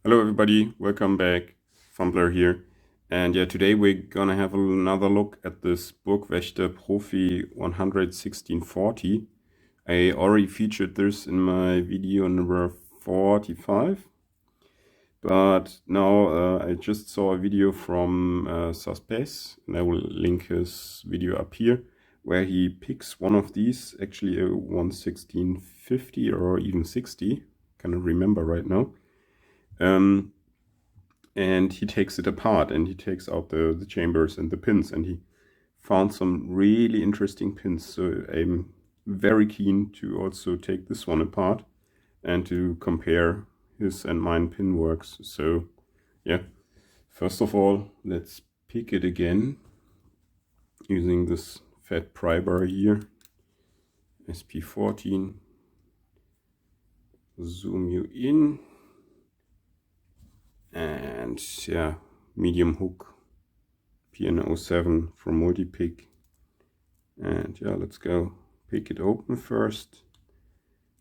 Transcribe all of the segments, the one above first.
Hello everybody, welcome back, Fumbler here. And yeah, today we're gonna have another look at this Burg Wächter Profi 11640. I already featured this in my video number 45, but now I just saw a video from Suspes, and I will link his video up here, where he picks one of these, actually a 11650 or even 60, cannot remember right now. And he takes it apart and he takes out the chambers and the pins, and he found some really interesting pins. So I'm very keen to also take this one apart and to compare his and mine pin works. So yeah, first of all, let's pick it again using this fat pry bar here, SP14. Zoom you in. And yeah, medium hook PN07 from Multipick. And yeah, let's go pick it open first.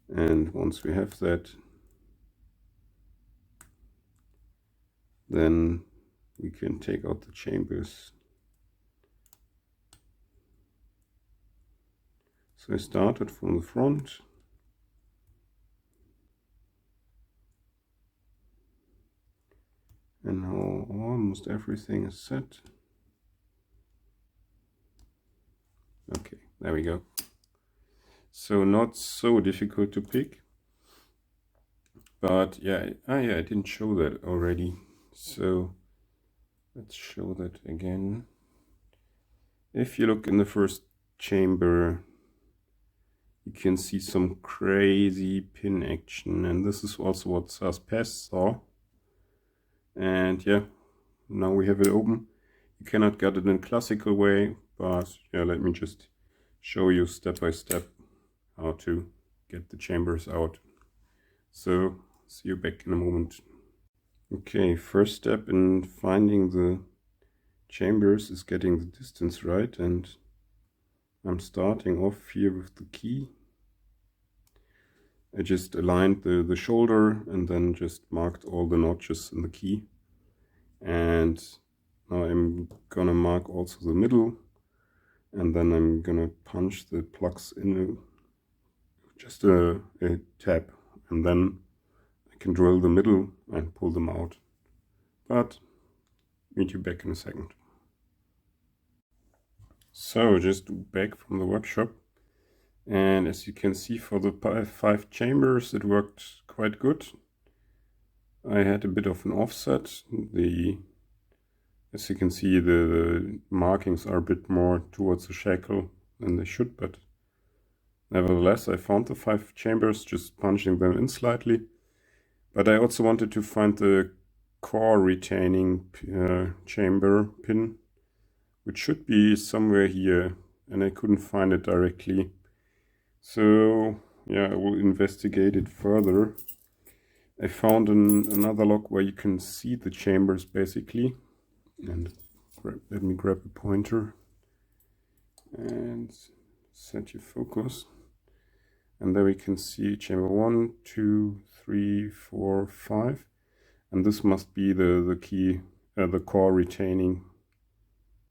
And once we have that, then we can take out the chambers. So I started from the front. And now almost everything is set. Okay, there we go. So not so difficult to pick. But yeah, I didn't show that already. So let's show that again. If you look in the first chamber, you can see some crazy pin action, and this is also what Suspes saw. And yeah, now we have it open. You cannot get it in a classical way, but yeah, let me just show you step by step how to get the chambers out. So see you back in a moment. Okay, first step in finding the chambers is getting the distance right, and I'm starting off here with the key. I just aligned the shoulder and then just marked all the notches in the key. And now I'm gonna mark also the middle, and then I'm gonna punch the plugs in just a tab, and then I can drill the middle and pull them out. But meet you back in a second. So just back from the workshop, and as you can see, for the 5 chambers it worked quite good. I had a bit of an offset. As you can see, the markings are a bit more towards the shackle than they should, but nevertheless I found the 5 chambers, just punching them in slightly. But I also wanted to find the core retaining chamber pin, which should be somewhere here, and I couldn't find it directly. So yeah, I will investigate it further. I found another lock where you can see the chambers basically. And let me grab a pointer and set your focus. And there we can see chamber 1, 2, 3, 4, 5. And this must be the key, the core retaining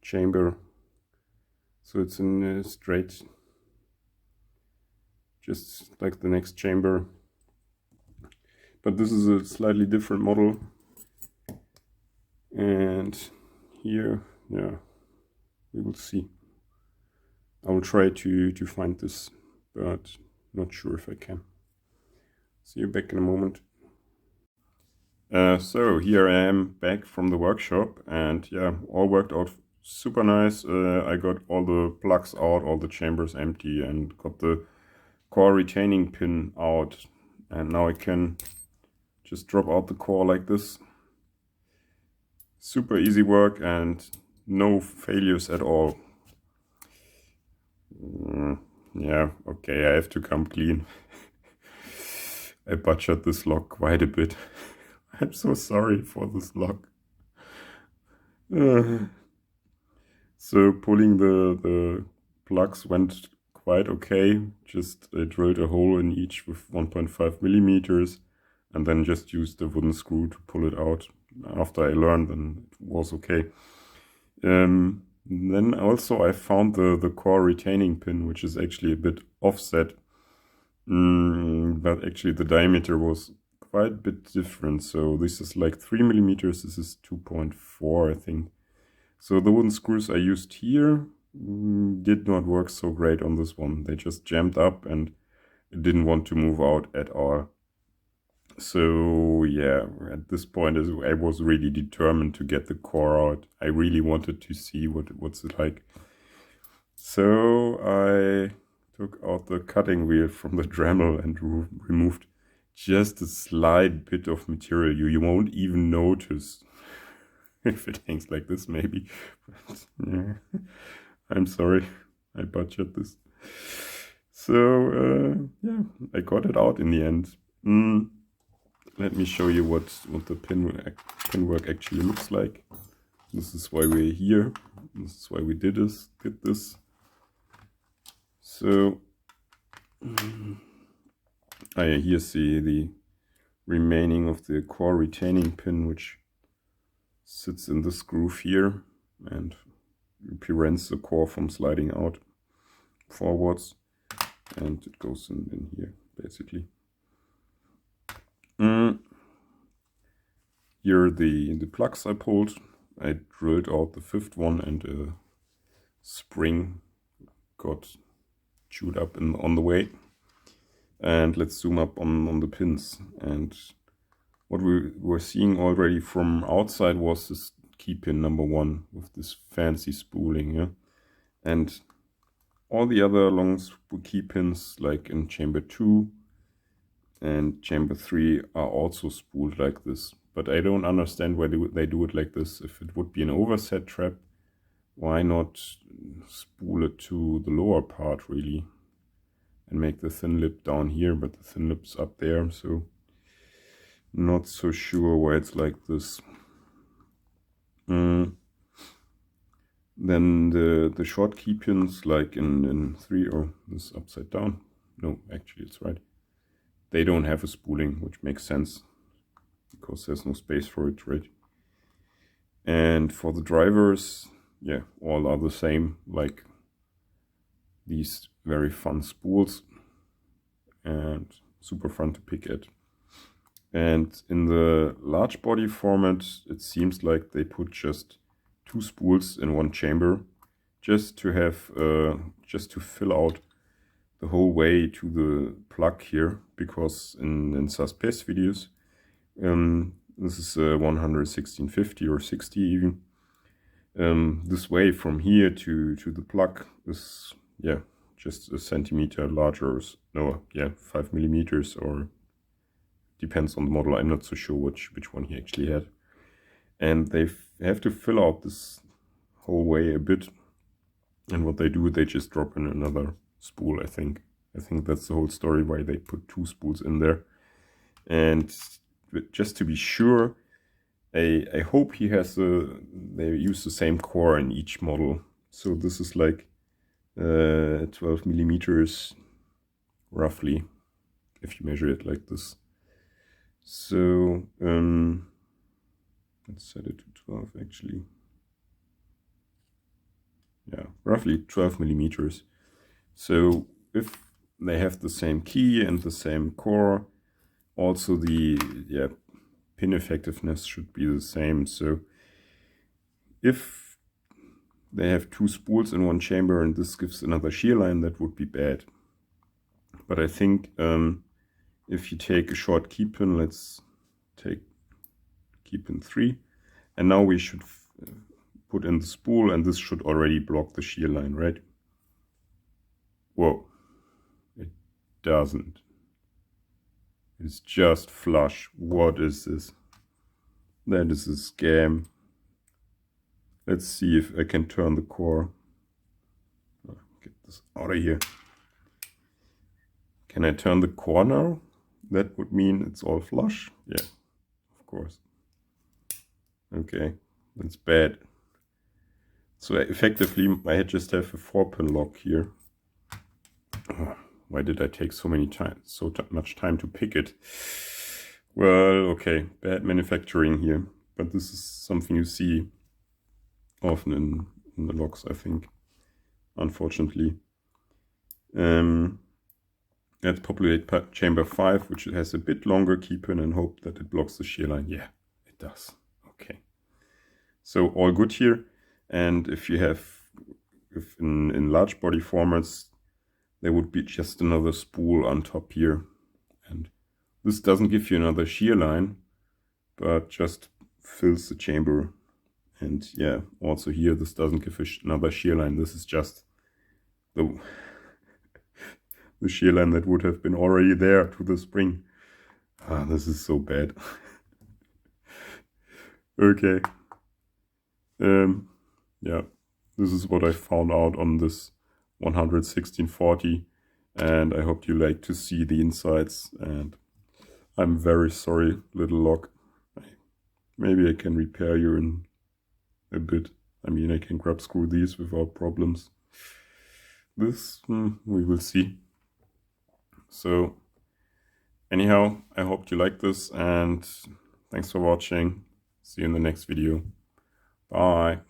chamber. So it's in a straight, just like the next chamber. But this is a slightly different model. And here, yeah, we will see. I will try to find this, but not sure if I can. See you back in a moment. So here I am back from the workshop, and yeah, all worked out super nice. I got all the plugs out, all the chambers empty, and got the core retaining pin out. And now I can just drop out the core like this. Super easy work and no failures at all. Yeah, okay, I have to come clean. I butchered this lock quite a bit. I'm so sorry for this lock. So pulling the plugs went quite okay. Just I drilled a hole in each with 1.5 millimeters, and then just used the wooden screw to pull it out. After I learned, and it was okay. Then also I found the core retaining pin, which is actually a bit offset, but actually the diameter was quite a bit different. So this is like 3 millimeters, this is 2.4, I think. So the wooden screws I used here did not work so great on this one. They just jammed up and it didn't want to move out at all. So yeah, at this point I was really determined to get the core out. I really wanted to see what's it like. So I took out the cutting wheel from the Dremel and removed just a slight bit of material. You won't even notice if it hangs like this, maybe. But, yeah. I'm sorry, I butchered this. So yeah, I got it out in the end. Let me show you what the pin work actually looks like. This is why we're here. This is why we did this. So here's the remaining of the core retaining pin, which sits in this groove here and prevents the core from sliding out forwards, and it goes in here basically. Here the plugs I pulled. I drilled out the 5th one, and a spring got chewed up on the way. And let's zoom up on the pins. And what we were seeing already from outside was this key pin number 1 with this fancy spooling, yeah. And all the other long key pins, like in chamber 2 and chamber 3, are also spooled like this. But I don't understand why they do it like this. If it would be an overset trap, why not spool it to the lower part really and make the thin lip down here, but the thin lip's up there, so not so sure why it's like this. Then the short key pins, like in 3, or this upside down, no, actually it's right, they don't have a spooling, which makes sense because there's no space for it, right? And for the drivers, yeah, all are the same, like these very fun spools and super fun to pick at. And in the large body format, it seems like they put just 2 spools in one chamber, just to have just to fill out the whole way to the plug here, because in Suspect videos, this is 11650 or 60 even. This way from here to the plug is, yeah, just a centimeter larger. No, yeah, 5 millimeters, or depends on the model. I'm not so sure which one he actually had. And they have to fill out this whole way a bit. And what they do, they just drop in another spool, I think. I think that's the whole story why they put 2 spools in there. And just to be sure, I hope he has they use the same core in each model. So this is like 12 millimeters roughly, if you measure it like this. So let's set it to 12 actually. Yeah, roughly 12 millimeters. So if they have the same key and the same core, also the pin effectiveness should be the same. So if they have 2 spools in one chamber and this gives another shear line, that would be bad. But I think if you take a short key pin, let's take key pin 3, and now we should put in the spool, and this should already block the shear line, right? Whoa, it doesn't. It's just flush. What is this? That is a scam. Let's see if I can turn the core. Get this out of here. Can I turn the core now? That would mean it's all flush. Yeah, of course. Okay, that's bad. So effectively, I just have a 4-pin lock here. Why did I take so much time to pick it? Well, okay, bad manufacturing here, but this is something you see often in the locks, I think, unfortunately. Let's populate chamber 5, which has a bit longer key pin, and hope that it blocks the shear line. Yeah, it does. Okay. So all good here. And if you have, if in large body formats, there would be just another spool on top here. And this doesn't give you another shear line, but just fills the chamber. And yeah, also here, this doesn't give another shear line. This is just the shear line that would have been already there to the spring. Ah, this is so bad. Okay. Yeah, this is what I found out on this 11640, and I hope you like to see the insides. And I'm very sorry, little lock. Maybe I can repair you in a bit. I mean, I can grab screw these without problems. This, we will see. So anyhow, I hope you like this, and thanks for watching. See you in the next video. Bye.